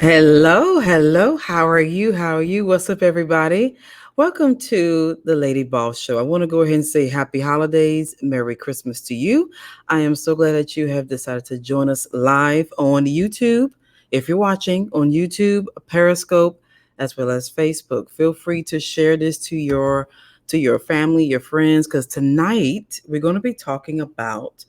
Hello, hello. How are you? How are you? What's up, everybody? Welcome to the Lady Ball Show. I want to go ahead and say happy holidays, Merry Christmas to you. I am so glad that you have decided to join us live on YouTube. If you're watching on YouTube, Periscope, as well as Facebook, feel free to share this to your family, your friends, because tonight we're going to be talking about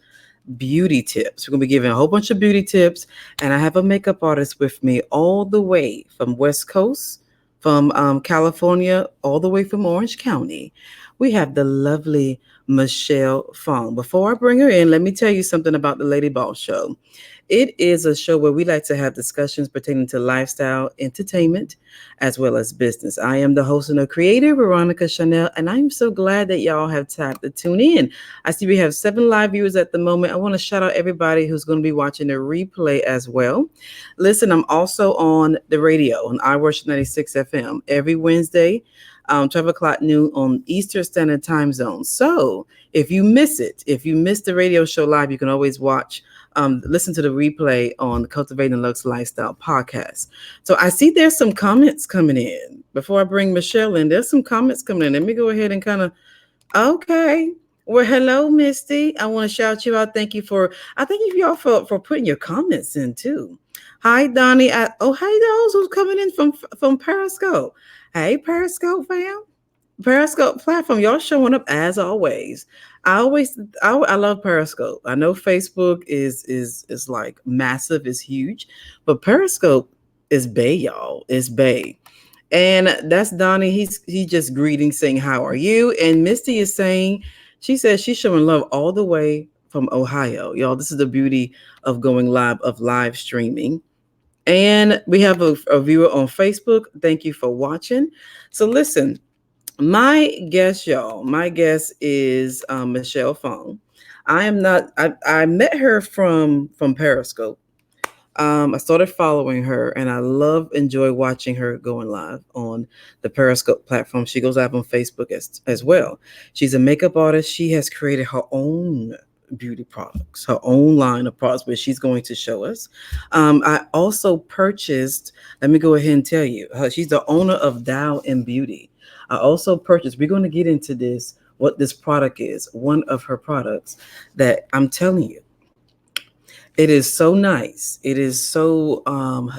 beauty tips. We're going to be giving a whole bunch of beauty tips, and I have a makeup artist with me all the way from West Coast, from California, all the way from Orange County. We have the lovely Michelle Fong. Before I bring her in, let me tell you something about the Lady Ball Show. It is a show where we like to have discussions pertaining to lifestyle, entertainment, as well as business. I am the host and the creator, Veronica Chanel, and I'm so glad that y'all have time to tune in. I see we have 7 live viewers at the moment. I want to shout out everybody who's going to be watching the replay as well. Listen, I'm also on the radio on iWorship 96 FM every Wednesday, 12 o'clock noon on Eastern Standard Time Zone. So if you miss it, if you miss the radio show live, you can always listen to the replay on the Cultivating Lux Lifestyle podcast. So I see there's some comments coming in. Before I bring Michelle in, there's some comments coming in. Let me go ahead and kind of Okay. Well, hello, Misty. I want to shout you out. Thank you y'all for putting your comments in too. Hi, Donnie. Hey, those who's coming in from Periscope. Hey, Periscope fam. Periscope platform, y'all showing up as always. I love Periscope. I know Facebook is like massive, is huge, but Periscope is Bay, y'all. It's Bay. And that's Donnie. He just greeting, saying, "How are you?" And Misty is saying, she says she's showing love all the way from Ohio. Y'all, this is the beauty of going live, of live streaming. And we have a viewer on Facebook. Thank you for watching. So listen, my guest is Michelle Fong. I am not. I met her from Periscope. I started following her, and I enjoy watching her going live on the Periscope platform. She goes live on Facebook as well. She's a makeup artist. She has created her own beauty products, her own line of products, where she's going to show us. I also purchased. Let me go ahead and tell you, she's the owner of Dow and Beauty. I also purchased. We're going to get into this. What this product is, one of her products that I'm telling you, it is so nice. It is so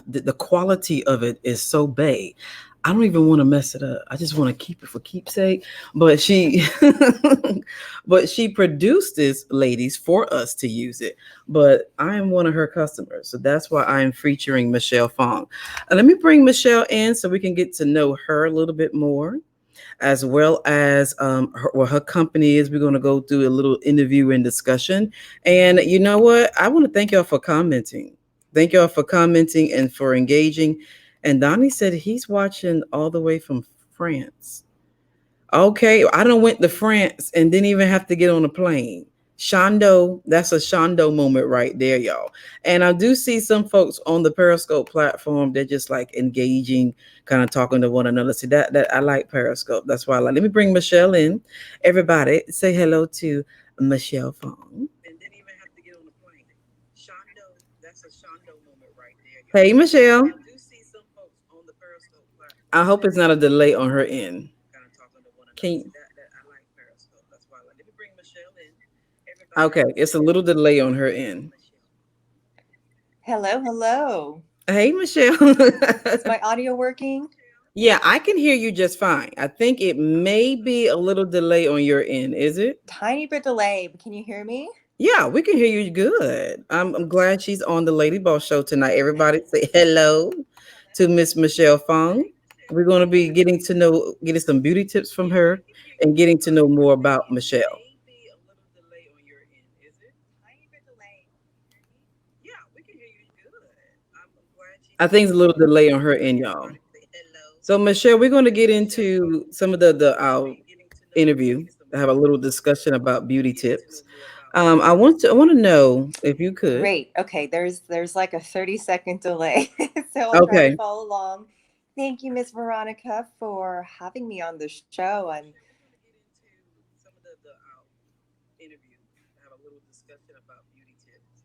the quality of it is so bay. I don't even want to mess it up. I just want to keep it for keepsake. But she but she produced this, ladies, for us to use it. But I am one of her customers. So that's why I am featuring Michelle Fong. Let me bring Michelle in so we can get to know her a little bit more, as well as her company is. We're going to go through a little interview and discussion. And you know what? I want to thank y'all for commenting. Thank y'all for commenting and for engaging. And Donnie said he's watching all the way from France. Okay, I don't went to France and didn't even have to get on a plane. Shondo, that's a Shondo moment right there, y'all. And I do see some folks on the Periscope platform. They're just like engaging, kind of talking to one another. See that I like Periscope. That's why I like. Let me bring Michelle in. Everybody, say hello to Michelle Fong. And didn't even have to get on the plane. Shondo, that's a Shondo moment right there, y'all. Hey, Michelle. I do see some folks on the Periscope platform. I hope it's not a delay on her end. Kind of talking to one another. Can that I like Periscope. That's why I like. Let me bring Michelle in. Everybody. Okay, it's a little delay on her end. Hello, hello. Hey, Michelle. Is my audio working? Yeah, I can hear you just fine. I think it may be a little delay on your end. Is it? Tiny bit delay, but can you hear me? Yeah, we can hear you good. I'm glad she's on the Lady Boss Show tonight. Everybody say hello to Miss Michelle Fong. We're going to be getting some beauty tips from her and getting to know more about Michelle. I think it's a little delay on her end, y'all. So Michelle, we're going to get into some of the our interview. Have a little discussion about beauty tips. I want to know if you could. Great. Okay, there's like a 30-second delay. So I'll try to Okay. follow along. Thank you, Miss Veronica, for having me on the show. Interview, have a little discussion about beauty tips.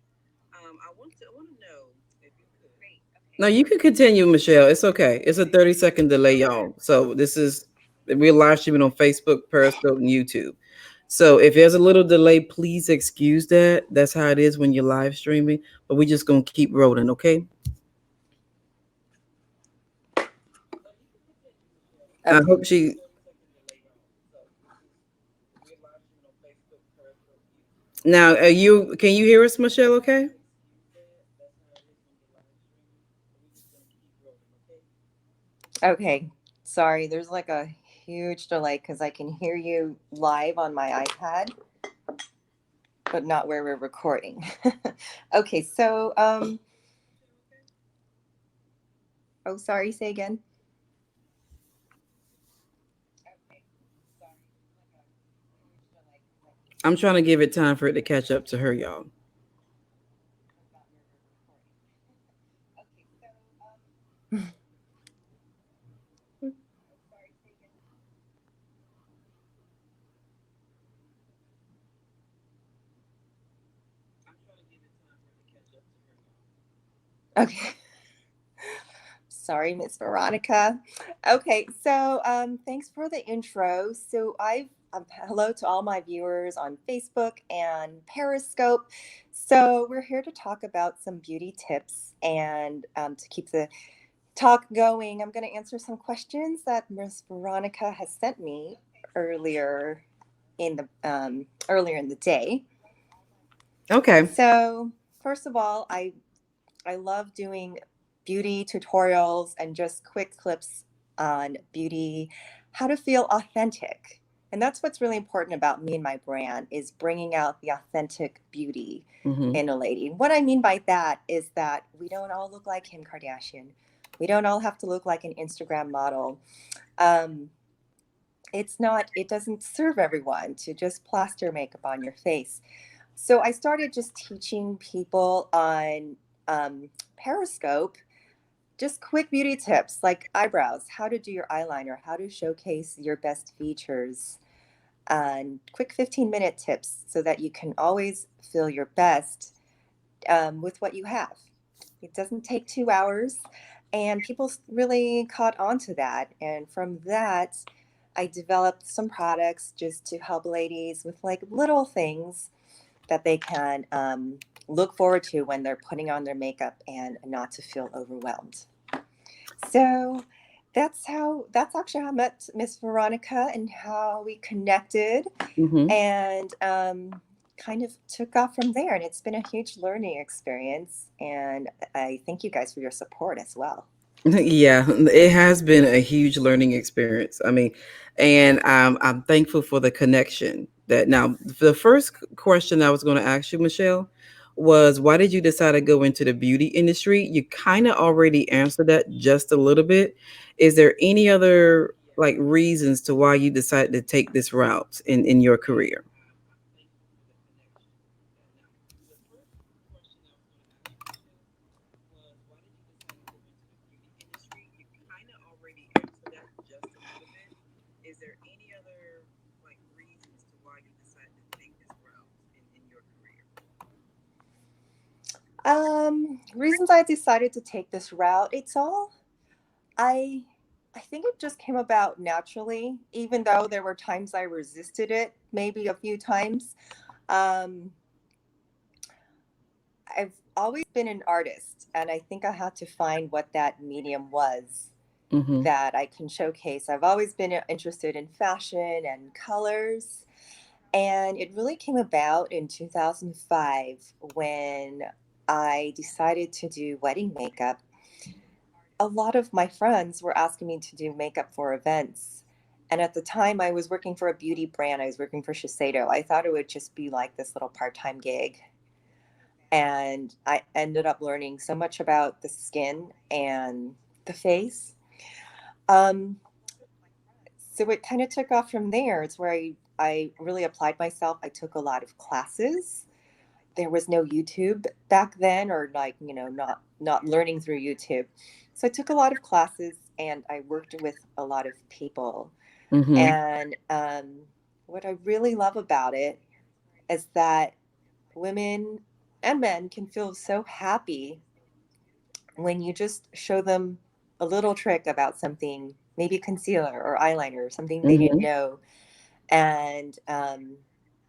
I want to know if you could. Great. No, you can continue, Michelle. It's okay. It's a 30-second delay, y'all. So we're live streaming on Facebook, Periscope, and YouTube. So if there's a little delay, please excuse that. That's how it is when you're live streaming. But we're just gonna keep rolling, okay? I Okay. hope she. Now, are you? Can you hear us, Michelle? Okay. Okay. Sorry, there's like a huge delay because I can hear you live on my iPad, but not where we're recording. Okay, so oh, sorry, say again. I'm trying to give it time for it to catch up to her, y'all. Okay. Sorry, Miss Veronica. Okay, so thanks for the intro. So hello to all my viewers on Facebook and Periscope. So we're here to talk about some beauty tips and to keep the talk going. I'm going to answer some questions that Miss Veronica has sent me earlier earlier in the day. Okay. So first of all, I love doing beauty tutorials and just quick clips on beauty, how to feel authentic. And that's what's really important about me and my brand is bringing out the authentic beauty Mm-hmm. in a lady. What I mean by that is that we don't all look like Kim Kardashian. We don't all have to look like an Instagram model. Um, it doesn't serve everyone to just plaster makeup on your face. So I started just teaching people on Periscope just quick beauty tips like eyebrows, how to do your eyeliner, how to showcase your best features, and quick 15-minute tips so that you can always feel your best with what you have. It doesn't take 2 hours, and people really caught on to that. And from that, I developed some products just to help ladies with like little things that they can look forward to when they're putting on their makeup and not to feel overwhelmed. So that's actually how I met Miss Veronica and how we connected Mm-hmm. and kind of took off from there. And it's been a huge learning experience. And I thank you guys for your support as well. Yeah, it has been a huge learning experience. I mean, and I'm thankful for the connection. That now, the first question I was going to ask you, Michelle, was why did you decide to go into the beauty industry? You kind of already answered that just a little bit. Is there any other like reasons to why you decided to take this route in your career? Reasons I decided to take this route, I I think it just came about naturally, even though there were times I resisted it, maybe a few times. Um, I've always been an artist, and I think I had to find what that medium was Mm-hmm. that I can showcase. I've always been interested in fashion and colors, and it really came about in 2005 when I decided to do wedding makeup. A lot of my friends were asking me to do makeup for events. And at the time, I was working for a beauty brand. I was working for Shiseido. I thought it would just be like this little part time gig. And I ended up learning so much about the skin and the face. Um, so it kind of took off from there. It's where I really applied myself. I took a lot of classes. There was no YouTube back then, or like, not learning through YouTube. So I took a lot of classes and I worked with a lot of people. Mm-hmm. And what I really love about it is that women and men can feel so happy when you just show them a little trick about something, maybe concealer or eyeliner or something they didn't Mm-hmm. know, and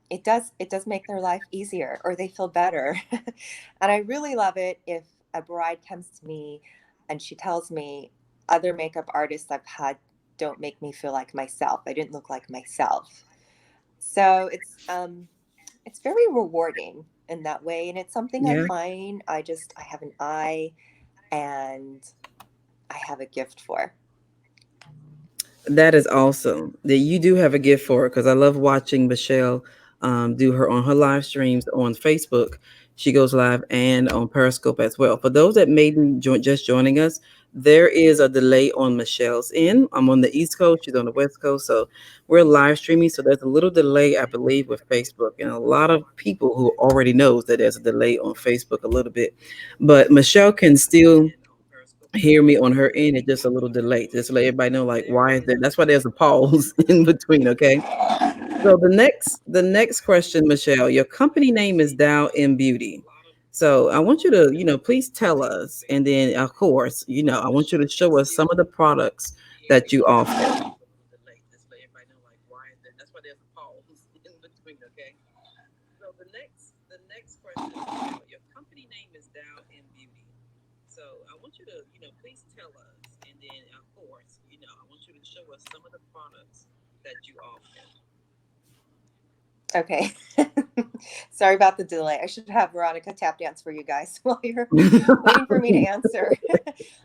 it does make their life easier, or they feel better. And I really love it if a bride comes to me and she tells me, other makeup artists I've had don't make me feel like myself. I didn't look like myself. So it's very rewarding in that way, and it's something I Yeah. find I have an eye and I have a gift for. That is awesome that you do have a gift for it, because I love watching Michelle do her on her live streams on Facebook. She goes live and on Periscope as well. For those that may be just joining us, there is a delay on Michelle's end. I'm on the East Coast, she's on the West Coast. So we're live streaming. So there's a little delay, I believe, with Facebook. And a lot of people who already knows that there's a delay on Facebook a little bit. But Michelle can still hear me on her end. It's just a little delayed. Just to let everybody know, like, why is there? That's why there's a pause in between. Okay. So the next question, Michelle, your company name is Dow in Beauty. So I want you to, please tell us, and then of course, I want you to show us some of the products that you offer. Okay. Sorry about the delay. I should have Veronica tap dance for you guys while you're waiting for me to answer.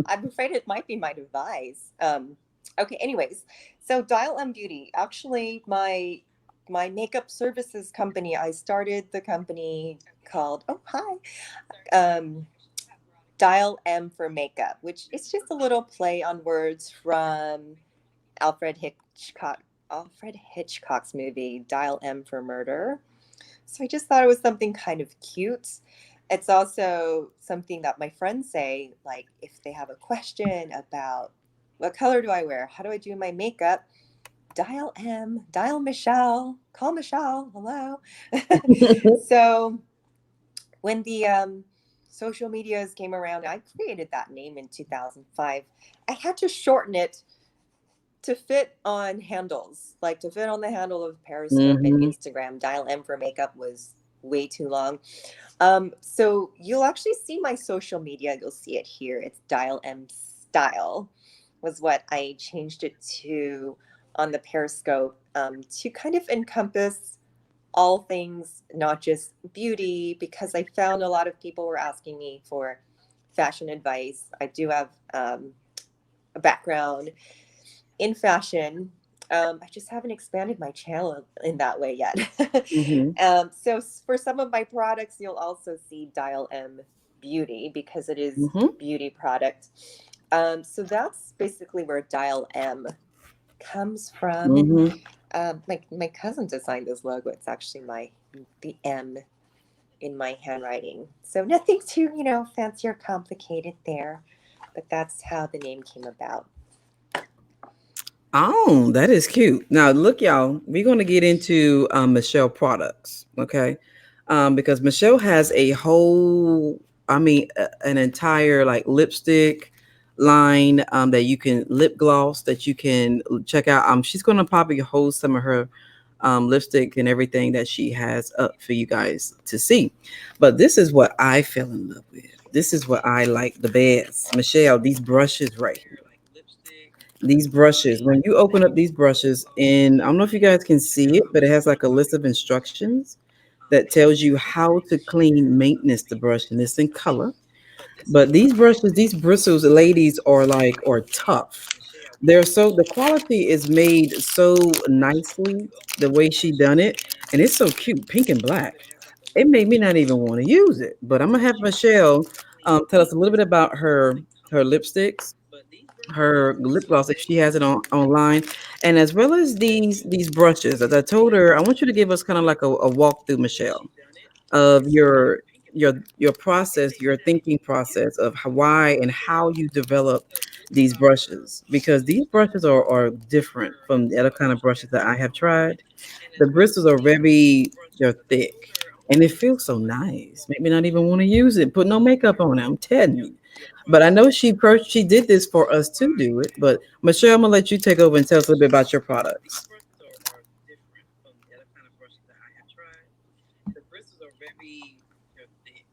I'm afraid it might be my device. Okay, anyways. So Dial M Beauty, actually my makeup services company, I started the company called, oh hi, um, Dial M for Makeup, which is just a little play on words from Alfred Hitchcock Alfred Hitchcock's movie Dial M for Murder. So I just thought it was something kind of cute. It's also something that my friends say, like if they have a question about what color do I wear, how do I do my makeup, dial M, dial Michelle, call Michelle, hello. So when the social medias came around, I created that name in 2005. I had to shorten it to fit on handles, like to fit on the handle of Periscope and Hmm. Instagram. Dial M for Makeup was way too long. So you'll actually see my social media. You'll see it here. It's Dial M Style, was what I changed it to on the Periscope, to kind of encompass all things, not just beauty, because I found a lot of people were asking me for fashion advice. I do have a background in fashion. I just haven't expanded my channel in that way yet. Hmm. So for some of my products, you'll also see Dial M Beauty because it is Hmm. beauty product. So that's basically where Dial M comes from. Hmm. My cousin designed this logo. It's actually the M in my handwriting. So nothing too fancy or complicated there, but that's how the name came about. Oh, that is cute. Now, look, y'all, we're going to get into Michelle products, okay? Because Michelle has a whole, an entire like lipstick line that you can lip gloss that you can check out. She's going to probably hold some of her lipstick and everything that she has up for you guys to see. But this is what I fell in love with. This is what I like the best. Michelle, these brushes right here, these brushes, when you open up these brushes, and I don't know if you guys can see it, but it has like a list of instructions that tells you how to clean, maintenance the brush, and it's in color. But these brushes, these bristles, ladies, are tough. The quality is made so nicely, the way she done it, and it's so cute, pink and black. It made me not even want to use it. But I'm gonna have Michelle tell us a little bit about her lipsticks, her lip gloss if she has it on online, and as well as these brushes. As I told her, I want you to give us kind of like a walkthrough, Michelle, of your process, your thinking process of why and how you develop these brushes, because these brushes are different from the other kind of brushes that I have tried. The bristles are they're thick, and it feels so nice. Make me not even want to use it. Put no makeup on it. I'm telling you. But I know she did this for us to do it. But Michelle, I'm gonna let you take over and tell us a little bit about your products. Are different from the other kind of brushes that I have tried. The bristles are they're thick,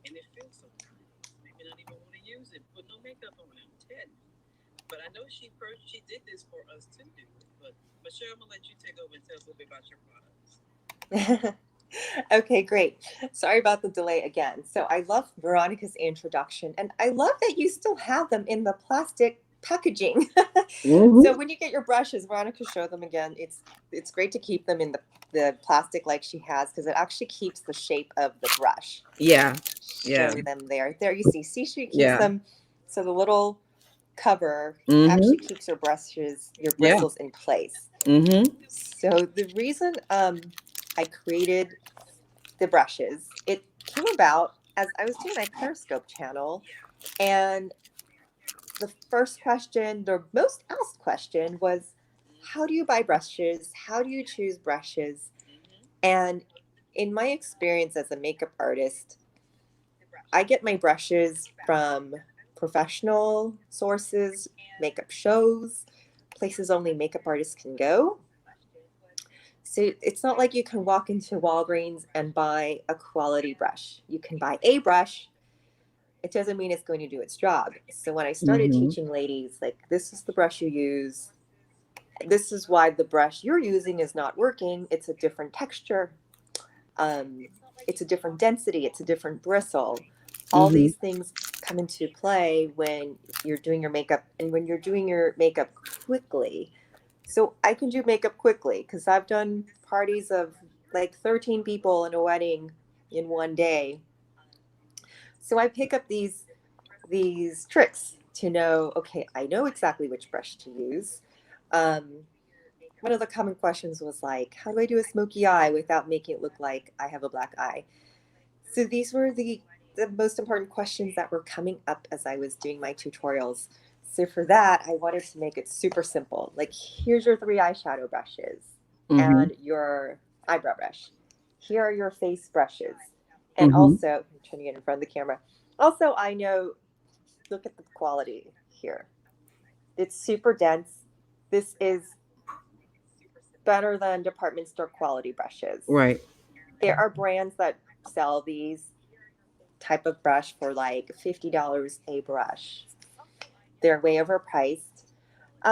and it feels so nice. Maybe not even want to use it, put no makeup on it. I'm telling you. But I know she did this for us to do it. But Michelle, I'm gonna let you take over and tell us a little bit about your products. Okay, great. Sorry about the delay again. So I love Veronica's introduction, and I love that you still have them in the plastic packaging. So Mm-hmm. when you get your brushes, Veronica, show them again. It's great to keep them in the plastic like she has because it actually keeps the shape of the brush. Yeah. Yeah. Show them there. There you see. See, she keeps Yeah. them. So the little cover actually Mm-hmm. keeps your Yeah. bristles in place. Mm-hmm. So the reason I created the brushes, it came about as I was doing my Periscope channel, and the first question, the most asked question was, how do you buy brushes? How do you choose brushes? And in my experience as a makeup artist, I get my brushes from professional sources, makeup shows, places only makeup artists can go. So it's not like you can walk into Walgreens and buy a quality brush. You can buy a brush. It doesn't mean it's going to do its job. So when I started Mm-hmm. teaching ladies, like, this is the brush you use. This is why the brush you're using is not working. It's a different texture. Um, it's a different density. It's a different bristle. All Mm-hmm. these things come into play when you're doing your makeup and when you're doing your makeup quickly. So I can do makeup quickly because I've done parties of like 13 people in a wedding in one day. So I pick up these tricks to know, okay, I know exactly which brush to use. Um, One of the common questions was like, how do I do a smoky eye without making it look like I have a black eye? So these were the most important questions that were coming up as I was doing my tutorials. So for that, I wanted to make it super simple. Like, here's your three eyeshadow brushes Mm-hmm. and your eyebrow brush. Here are your face brushes. And Mm-hmm. also, I'm trying to get in front of the camera. Also, I know, look at the quality here. It's super dense. This is better than department store quality brushes. Right. There are brands that sell these type of brush for like $50 a brush. They're way overpriced.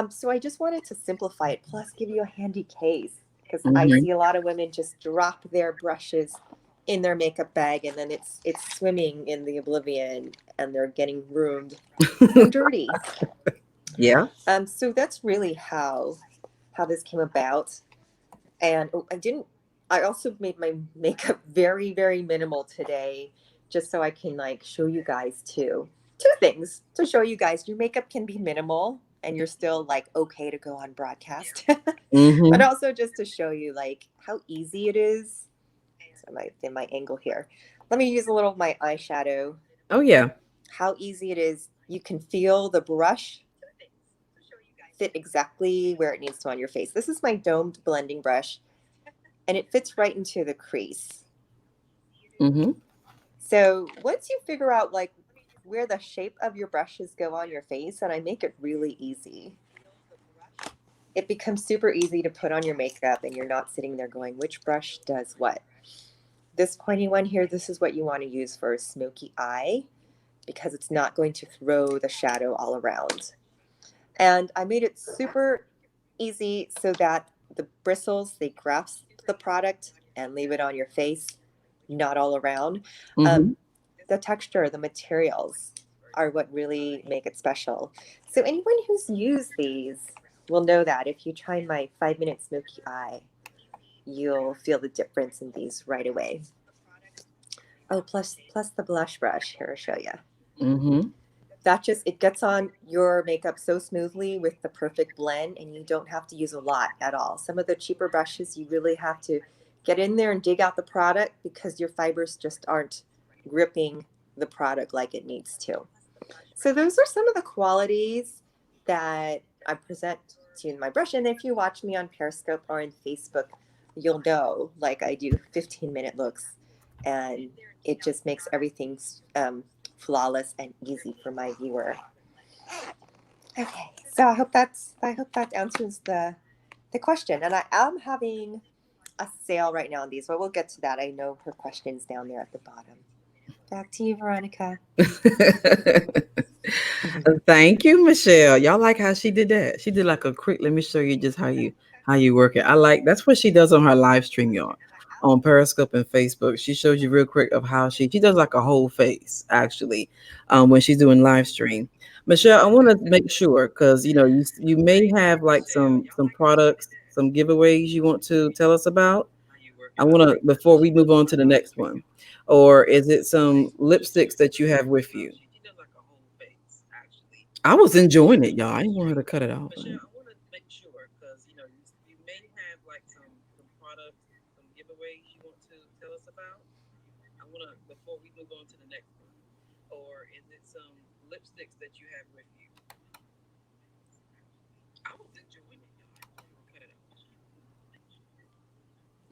So I just wanted to simplify it, plus give you a handy case because I Mm-hmm. see a lot of women just drop their brushes in their makeup bag and then it's swimming in the oblivion and they're getting ruined or dirty. Yeah. So that's really how this came about. And oh, I also made my makeup very, very minimal today, just so I can like show you guys too. Two things to show you guys your makeup can be minimal and you're still like okay to go on broadcast. But Mm-hmm. also just to show you like how easy it is. So in my angle here. Let me use a little of my eyeshadow. Oh yeah. How easy it is. You can feel the brush fit exactly where it needs to on your face. This is my domed blending brush and it fits right into the crease. Mm-hmm. So once you figure out like where the shape of your brushes go on your face, and I make it really easy, it becomes super easy to put on your makeup and you're not sitting there going, which brush does what? This pointy one here, this is what you want to use for a smoky eye because it's not going to throw the shadow all around. And I made it super easy so that the bristles, they grasp the product and leave it on your face, not all around. Mm-hmm. Um, the texture, the materials are what really make it special. So anyone who's used these will know that if you try my 5 minute smoky eye, you'll feel the difference in these right away. Oh, plus the blush brush. Here, I'll show you. Mm-hmm. That just, it gets on your makeup so smoothly with the perfect blend, and you don't have to use a lot at all. Some of the cheaper brushes, you really have to get in there and dig out the product because your fibers just aren't gripping the product like it needs to. So those are some of the qualities that I present to you in my brush. And if you watch me on Periscope or on Facebook, you'll know like I do 15-minute looks, and it just makes everything flawless and easy for my viewer. Okay, so I hope that answers the question. And I am having a sale right now on these, but we'll get to that. I know her question's down there at the bottom. Back to you, Veronica. Thank you, Michelle. Y'all like how she did that? She did like a quick. Let me show you just how you work it. I like that's what she does on her live stream, y'all, on Periscope and Facebook. She shows you real quick of how she does like a whole face actually, when she's doing live stream. Michelle, I want to make sure because you may have like some products, some giveaways you want to tell us about. I want to before we move on to the next one, or is it some lipsticks that you have with you? I was enjoying it, y'all. I didn't want her to cut it off.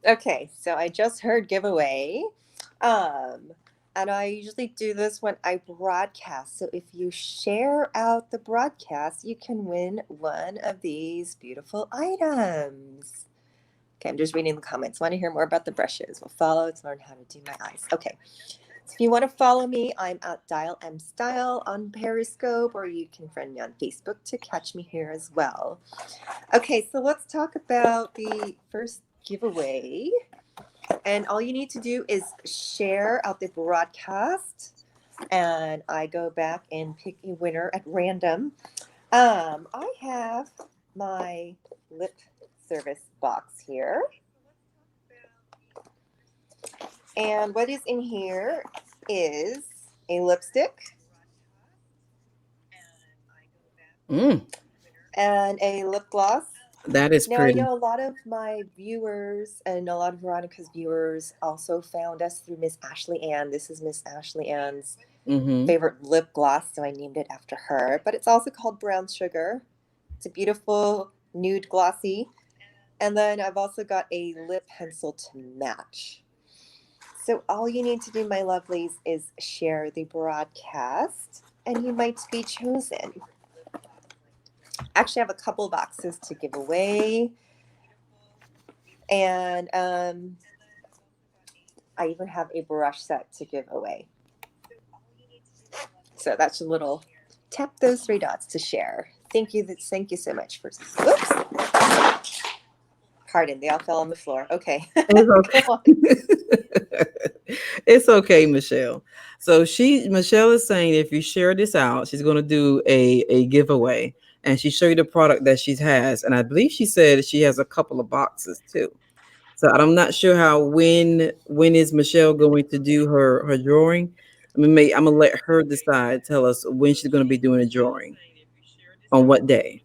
Okay, so I just heard giveaway. Um, and I usually do this when I broadcast. So if you share out the broadcast, you can win one of these beautiful items. Okay, I'm just reading the comments. Want to hear more about the brushes? We'll follow to learn how to do my eyes. Okay, so if you want to follow me, I'm at Dial M Style on Periscope, or you can friend me on Facebook to catch me here as well. Okay, so let's talk about the first giveaway. And all you need to do is share out the broadcast, and I go back and pick a winner at random. I have my lip service box here. And what is in here is a lipstick Mm, and a lip gloss. that is Now, I pretty. know a lot of my viewers and a lot of Veronica's viewers also found us through Miss Ashley Ann. This is Miss Ashley Ann's Mm-hmm. favorite lip gloss, so I named it after her. But it's also called Brown Sugar. It's a beautiful nude glossy. And then I've also got a lip pencil to match. So all you need to do, my lovelies, is share the broadcast and you might be chosen. Actually, I have a couple boxes to give away. And I even have a brush set to give away. So that's a little tap those three dots to share. Thank you so much for. Oops. Pardon, they all fell on the floor. Okay, It's go okay. on. It's okay, Michelle. So Michelle is saying if you share this out, she's going to do a giveaway, and she show you the product that she has, and I believe she said she has a couple of boxes too. So I'm not sure how when is Michelle going to do her drawing. I'm gonna let her decide. Tell us when she's going to be doing a drawing on what day.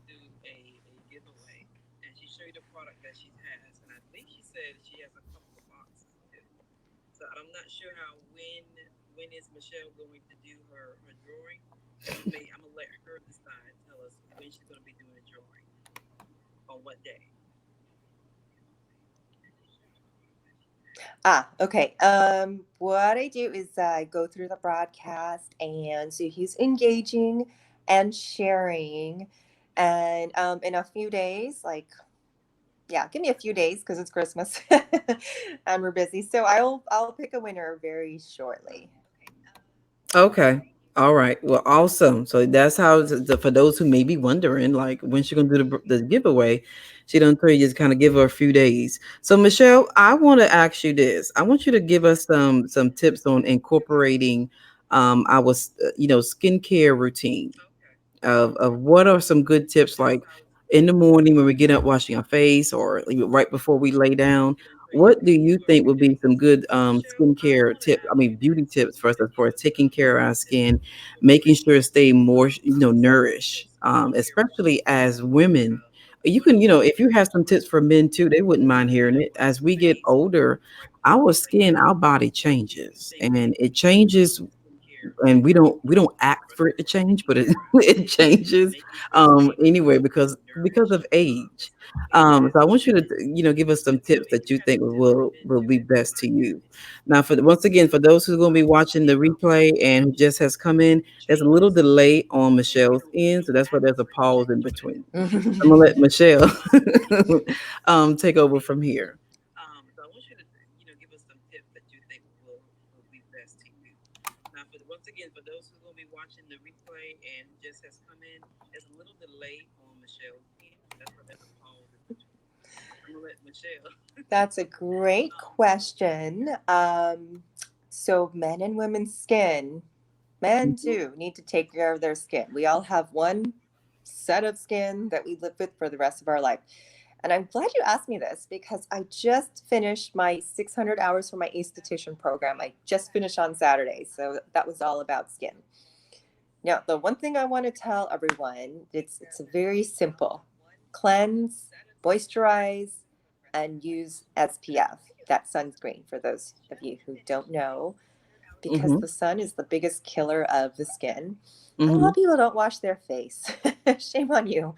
Okay. What I do is I go through the broadcast, and so he's engaging and sharing, and in a few days, like yeah, give me a few days because it's Christmas and we're busy. So I'll pick a winner very shortly. Okay. All right. Well, awesome. So that's how, for those who may be wondering, like when she gonna do the giveaway, she done told you just kind of give her a few days. So Michelle, I want to ask you this. I want you to give us some tips on incorporating our skincare routine of what are some good tips like in the morning when we get up washing our face or even right before we lay down. What do you think would be some good skincare tips? I mean, beauty tips for us as far as taking care of our skin, making sure it stay more, nourished, especially as women. You can, if you have some tips for men too, they wouldn't mind hearing it. As we get older, our skin, our body changes, and it changes and we don't act for it to change, but it it changes anyway because of age. So I want you to give us some tips that you think will be best to you. Now, once again, for those who are going to be watching the replay and who just has come in, there's a little delay on Michelle's end, so that's why there's a pause in between. I'm gonna let Michelle take over from here. So I want you to, give us some tips that you think will be best to you. Now, once again, for those who are going to be watching the replay and who just has come in, there's a little delay on Michelle's end. That's why there's a pause in between. I'm gonna let Michelle. That's a great question. So, men and women's skin, men Mhm. too need to take care of their skin. We all have one set of skin that we live with for the rest of our life. And I'm glad you asked me this because I just finished my 600 hours for my esthetician program. I just finished on Saturday. So that was all about skin. Now, the one thing I want to tell everyone, it's very simple. Cleanse, moisturize, and use SPF, that sunscreen for those of you who don't know, because Mhm. the sun is the biggest killer of the skin. And a lot Mhm. of people don't wash their face. Shame on you.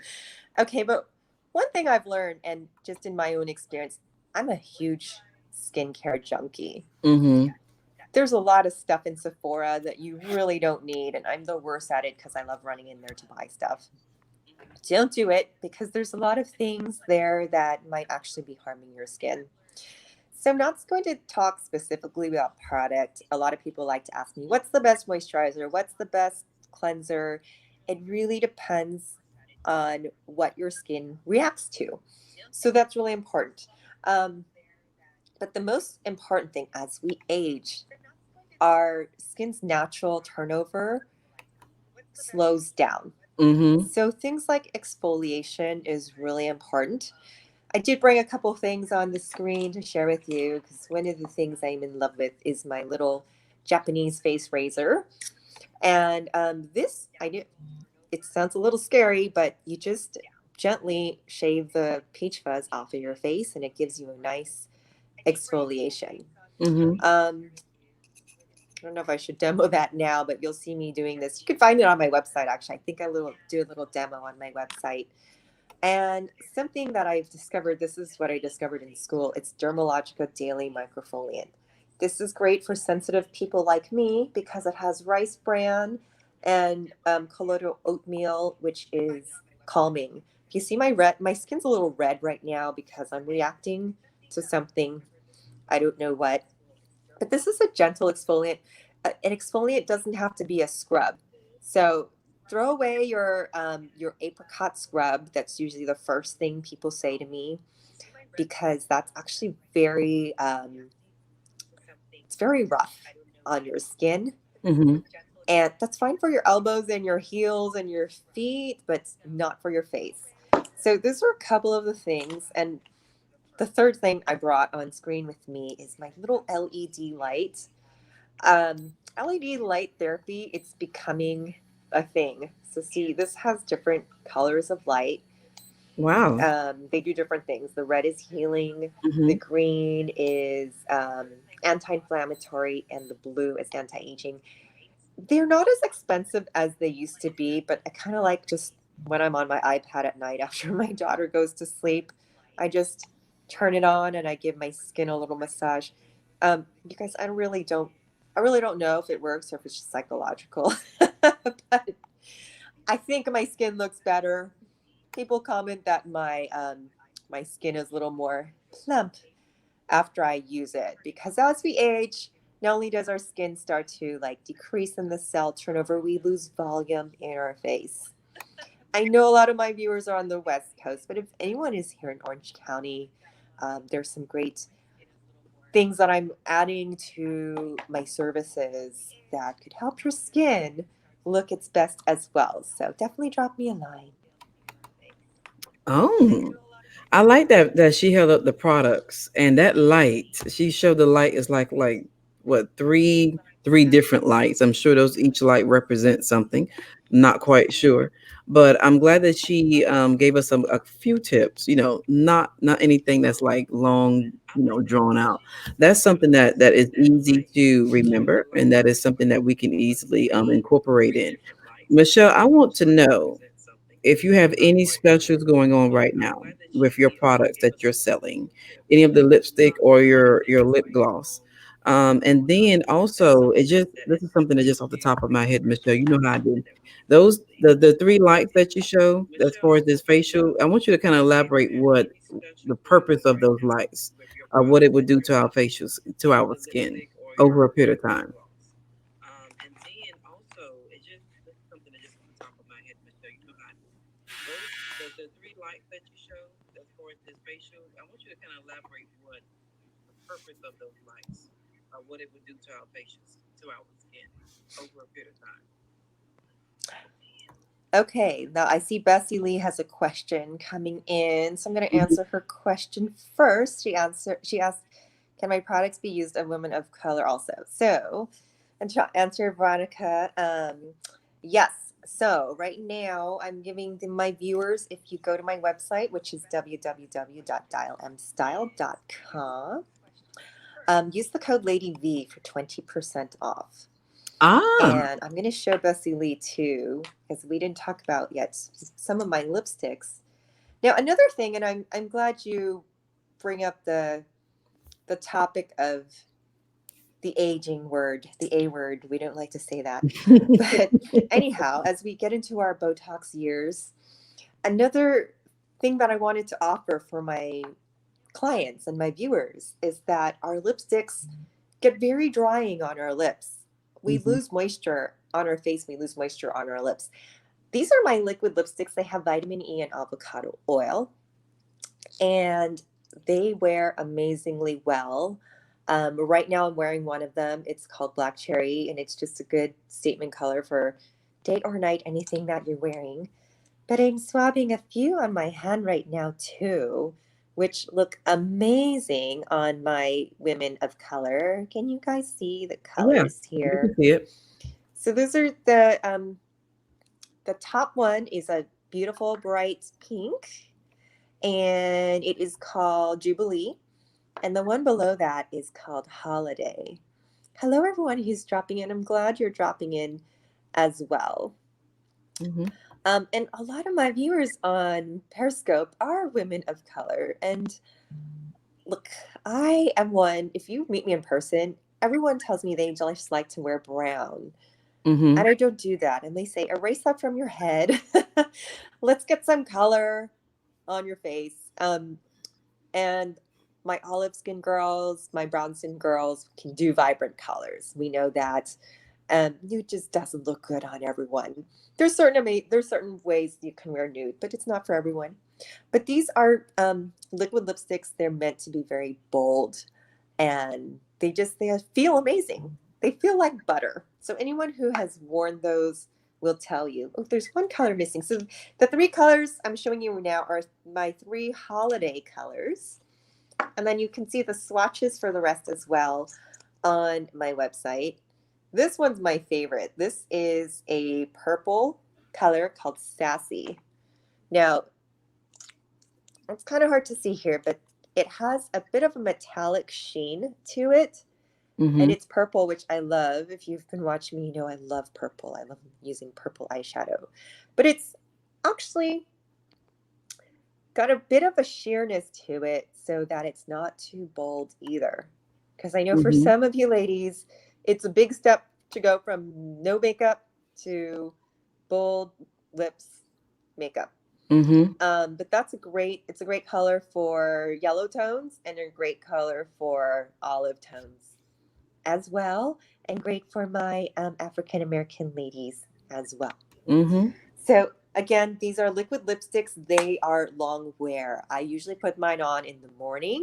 Okay, but one thing I've learned, and just in my own experience, I'm a huge skincare junkie. Mhm. There's a lot of stuff in Sephora that you really don't need, and I'm the worst at it because I love running in there to buy stuff. Don't do it because there's a lot of things there that might actually be harming your skin. So I'm not going to talk specifically about product. A lot of people like to ask me, what's the best moisturizer? What's the best cleanser? It really depends on what your skin reacts to. So that's really important. Um, but the most important thing as we age, our skin's natural turnover slows down. Mhm. So things like exfoliation is really important. I did bring a couple things on the screen to share with you because one of the things I'm in love with is my little Japanese face razor. And this, I knew it sounds a little scary, but you just gently shave the peach fuzz off of your face and it gives you a nice exfoliation. Mhm. I don't know if I should demo that now, but you'll see me doing this. You can find it on my website, actually. I think I will do a little demo on my website. And something that I've discovered, this is what I discovered in school, it's Dermalogica Daily Microfoliant. This is great for sensitive people like me because it has rice bran and colloidal oatmeal, which is calming. If you see my skin's a little red right now because I'm reacting to something, I don't know what, but this is a gentle exfoliant. An exfoliant doesn't have to be a scrub. So throw away your apricot scrub. That's usually the first thing people say to me because that's actually it's very rough on your skin. Mhm. And that's fine for your elbows and your heels and your feet, but not for your face. So those are a couple of the things. And the third thing I brought on screen with me is my little LED light. LED light therapy, it's becoming a thing. So see, this has different colors of light. Wow. They do different things. The red is healing, the Mhm. green is anti-inflammatory, and the blue is anti-aging. They're not as expensive as they used to be, but I kind of like just when I'm on my iPad at night after my daughter goes to sleep, I just turn it on and I give my skin a little massage. You guys, I really don't know if it works or if it's just psychological, but I think my skin looks better. People comment that my skin is a little more plump after I use it because as we age, not only does our skin start to like decrease in the cell turnover, we lose volume in our face. I know a lot of my viewers are on the West Coast, but if anyone is here in Orange County, there's some great things that I'm adding to my services that could help your skin look its best as well. So definitely drop me a line. Oh, I like that she held up the products and that light. She showed the light is like what three different lights. I'm sure those each light represents something. Not quite sure, but I'm glad that she gave us a few tips. Not anything that's like long, drawn out. That's something that is easy to remember, and that is something that we can easily incorporate in. Michelle, I want to know if you have any specials going on right now with your products that you're selling, any of the lipstick or your lip gloss. And then also, it just this is something that just off the top of my head, Michelle. You know how I do. Those the three lights that you show as far as this facial. I want you to kind of elaborate what the purpose of those lights, what it would do to our facials, to our skin over a period of time. And then also, it just this is something that just off the top of my head, Michelle. You know how I do. Those the three lights that you show as far as this facial. I want you to kind of elaborate what the purpose of those lights, what it would do to our facials, to our skin over a period of time. Okay, now I see Bessie Lee has a question coming in, so I'm going to Mhm. answer her question first. She asked, "Can my products be used on women of color also?" So, and to answer Veronica, yes. So right now I'm giving my viewers, if you go to my website, which is www.dialmstyle.com, use the code Lady V for 20% off. Ah. And I'm going to show Bessie Lee too, because we didn't talk about yet some of my lipsticks. Now, another thing, and I'm glad you bring up the topic of the aging word, the A word. We don't like to say that. But anyhow, as we get into our Botox years, another thing that I wanted to offer for my clients and my viewers is that our lipsticks get very drying on our lips. We Mhm. lose moisture on our face, we lose moisture on our lips. These are my liquid lipsticks. They have vitamin E and avocado oil, and they wear amazingly well. Right now, I'm wearing one of them. It's called Black Cherry, and it's just a good statement color for day or night, anything that you're wearing. But I'm swabbing a few on my hand right now too, which look amazing on my women of color. Can you guys see the Yeah, colors we can here? see it. So those are the top one is a beautiful bright pink, and it is called Jubilee. And the one below that is called Holiday. Hello, everyone who's dropping in. I'm glad you're dropping in as well. Hmm. And a lot of my viewers on Periscope are women of color. And look, I am one, if you meet me in person, everyone tells me they just like to wear brown. Hmm. And I don't do that. And they say, erase that from your head. Let's get some color on your face. And my olive skin girls, my brown skin girls can do vibrant colors. We know that. Nude just doesn't look good on everyone. There's certain ways you can wear nude, but it's not for everyone. But these are liquid lipsticks. They're meant to be very bold, and they feel amazing. They feel like butter. So anyone who has worn those will tell you. Oh, there's one color missing. So the three colors I'm showing you now are my three holiday colors, and then you can see the swatches for the rest as well on my website. This one's my favorite. This is a purple color called Sassy. Now, it's kind of hard to see here, but it has a bit of a metallic sheen to it. And Hmm. it's purple, which I love. If you've been watching me, you know I love purple. I love using purple eyeshadow. But it's actually got a bit of a sheerness to it so that it's not too bold either. Because I know for Hmm. some of you ladies, it's a big step to go from no makeup to bold lips makeup. Hmm. But it's a great color for yellow tones and a great color for olive tones as well, and great for my African American ladies as well. Hmm. So again, these are liquid lipsticks. They are long wear. I usually put mine on in the morning,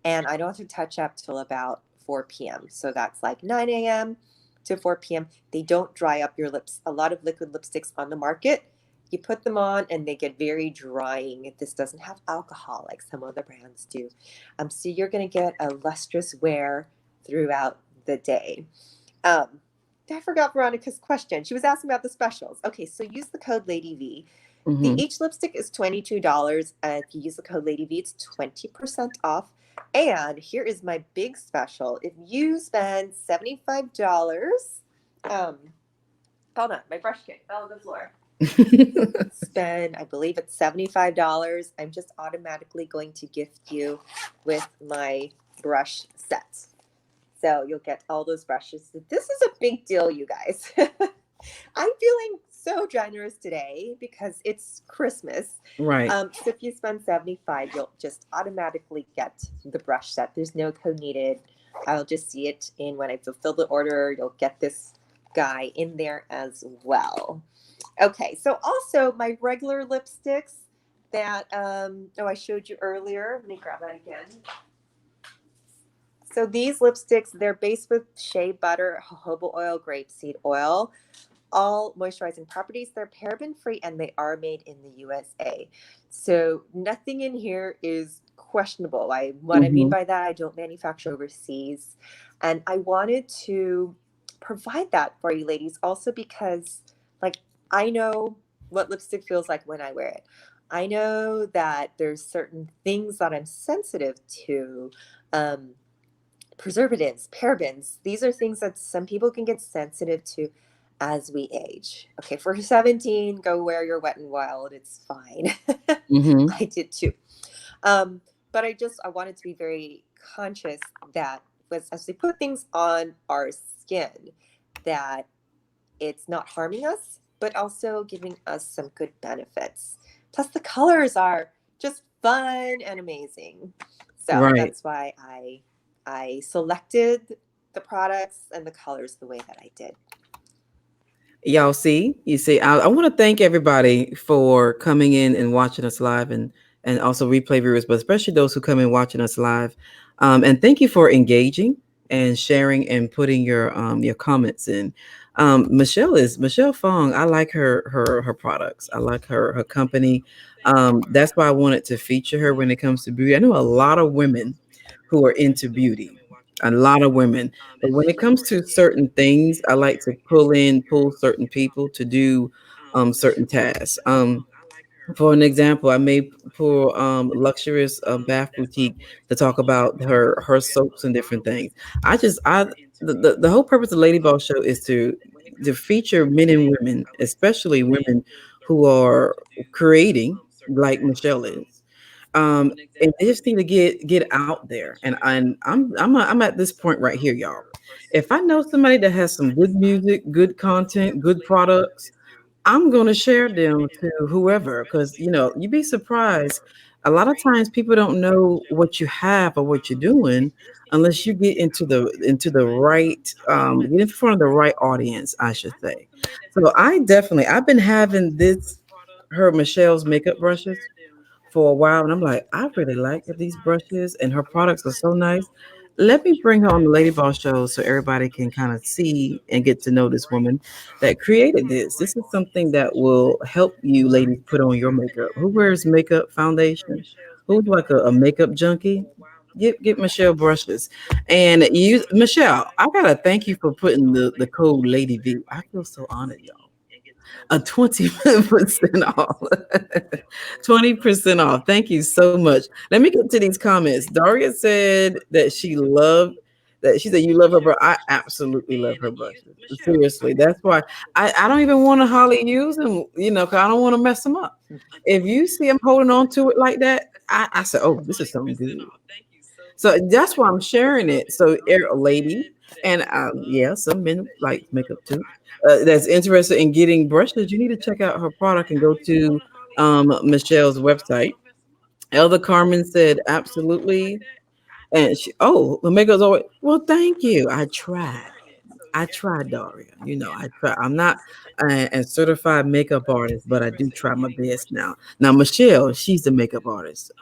and I don't have to touch up till about 4 p.m. So that's like 9 a.m. to 4 p.m. They don't dry up your lips. A lot of liquid lipsticks on the market, you put them on and they get very drying. This doesn't have alcohol like some other brands do. So you're going to get a lustrous wear throughout the day. Um, I forgot Veronica's question. She was asking about the specials. Okay, so use the code Lady V. The Hmm. each lipstick is $22. And if you use the code Lady V, it's 20% off. And here is my big special. If you spend $75, um, hold on, my brush came fell on the floor. Spend, I believe it's $75. I'm just automatically going to gift you with my brush set. So you'll get all those brushes. This is a big deal, you guys. I'm feeling so generous today because it's Christmas. Right. So if you spend 75, you'll just automatically get the brush set. There's no code needed. I'll just see it in when I fulfill the order. You'll get this guy in there as well. Okay, so also my regular lipsticks that oh, I showed you earlier. Let me grab that again. So these lipsticks, they're based with shea butter, jojoba oil, grapeseed oil, all moisturizing properties. They're paraben free and they are made in the USA. So nothing in here is questionable. What I mean Hmm. by that, I don't manufacture overseas. And I wanted to provide that for you ladies also because like I know what lipstick feels like when I wear it. I know that there's certain things that I'm sensitive to. Um, Preservatives, parabens, these are things that some people can get sensitive to as we age. Okay, for 17, go wear your Wet and Wild. It's fine. Hmm. I did too. Um, but I wanted to be very conscious that as we put things on our skin, that it's not harming us, but also giving us some good benefits. Plus, the colors are just fun and amazing. So Right. that's why I selected the products and the colors the way that I did. Y'all see, you see, I want to thank everybody for coming in and watching us live, and also replay viewers, but especially those who come in watching us live. And thank you for engaging and sharing and putting your comments in. Michelle Fong. I like her products. I like her company. That's why I wanted to feature her when it comes to beauty. I know a lot of women who are into beauty. A lot of women, but when it comes to certain things, I like to pull certain people to do certain tasks. For an example, I may pull luxurious bath boutique to talk about her soaps and different things. I the whole purpose of Lady Ball Show is to feature men and women, especially women who are creating like Michelle is. And they just need to get out there. And I'm at this point right here, y'all. If I know somebody that has some good music, good content, good products, I'm gonna share them to whoever, because you'd be surprised. A lot of times people don't know what you have or what you're doing unless you get into the right get in front of the right audience, I should say. So I've been having this her Michelle's makeup brushes for a while, and I'm like, I really like these brushes, and her products are so nice. Let me bring her on the Lady Boss Show so everybody can kind of see and get to know this woman that created this. This is something that will help you ladies put on your makeup. Who wears makeup foundation? Who's like a makeup junkie? Get Michelle brushes. And you Michelle, I gotta thank you for putting the code Lady V. I feel so honored, y'all. A 20% off. 20% off. Thank you so much. Let me get to these comments. Daria said that she said you love her, but I absolutely love her brushes. Seriously. That's why I don't even want to hardly use them, because I don't want to mess them up. If you see I'm holding on to it like that, I said, oh, this is something good. So that's why I'm sharing it. So, a lady, and yeah, some men like makeup too. That's interested in getting brushes, you need to check out her product and go to Michelle's website. Elder Carmen said absolutely, and the makeup's always well. Thank you. I tried. I tried, Daria. I try. I'm not a certified makeup artist, but I do try my best now. Now, Michelle, she's the makeup artist.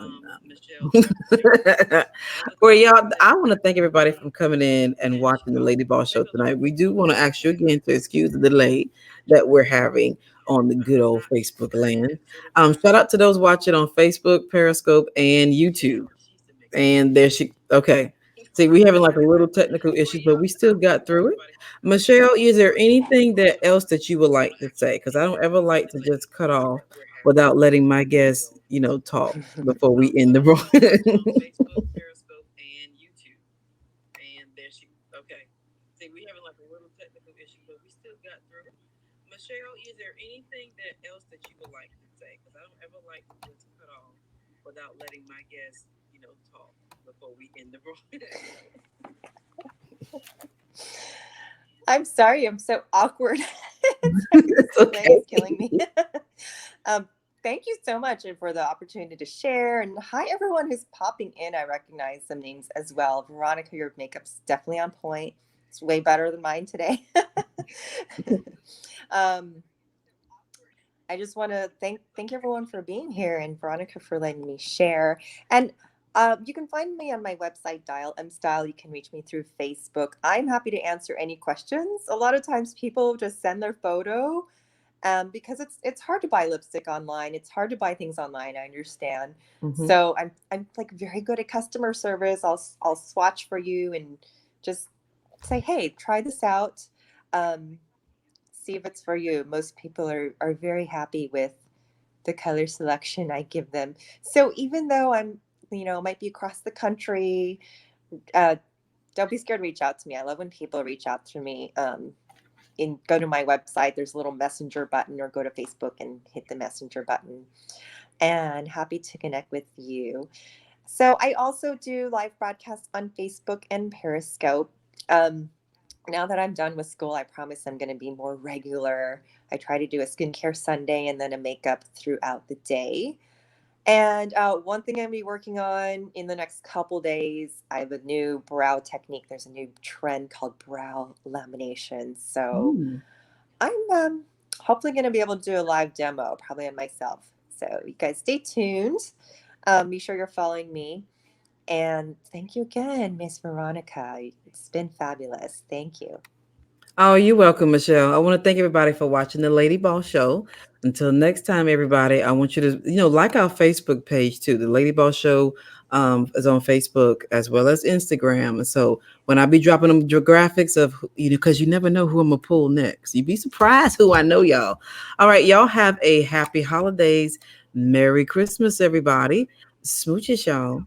Well, y'all, I want to thank everybody for coming in and watching the Lady Boss Show tonight. We do want to ask you again to excuse the delay that we're having on the good old Facebook land. Shout out to those watching on Facebook, Periscope, and YouTube. And there she, okay. See, we having like a little technical issues, but we still got through it. Michelle, is there anything that else that you would like to say? Because I don't ever like to just cut off without letting my guests, talk before we end the room. I'm sorry, I'm so awkward. It's Slang is okay. killing me. um, Thank you so much for the opportunity to share. And hi, everyone who's popping in. I recognize some names as well. Veronica, your makeup's definitely on point. It's way better than mine today. um, I just want to thank everyone for being here and Veronica for letting me share. And you can find me on my website, Dial M Style. You can reach me through Facebook. I'm happy to answer any questions. A lot of times people just send their photo because it's hard to buy lipstick online. It's hard to buy things online. I understand. Mhm. So I'm like very good at customer service. I'll swatch for you and just say, hey, try this out. Um, See if it's for you. Most people are very happy with the color selection I give them. So even though I'm, might be across the country, uh, don't be scared to reach out to me. I love when people reach out to me. Go to my website. There's a little messenger button, or go to Facebook and hit the messenger button. And happy to connect with you. So I also do live broadcasts on Facebook and Periscope. Now that I'm done with school, I promise I'm going to be more regular. I try to do a skincare Sunday and then a makeup throughout the day. And one thing I'm going to be working on in the next couple days, I have a new brow technique. There's a new trend called brow lamination. So Mm. I'm hopefully going to be able to do a live demo, probably on myself. So you guys stay tuned. Be sure you're following me. And thank you again, Miss Veronica. It's been fabulous. Thank you. Oh, you're welcome, Michelle. I want to thank everybody for watching the Lady Ball Show. Until next time, everybody, I want you to, like our Facebook page too. The Lady Ball Show is on Facebook as well as Instagram. And so when I be dropping them graphics of, because you never know who I'm going to pull next. You'd be surprised who I know, y'all. All right, y'all have a happy holidays. Merry Christmas, everybody. Smooches, y'all.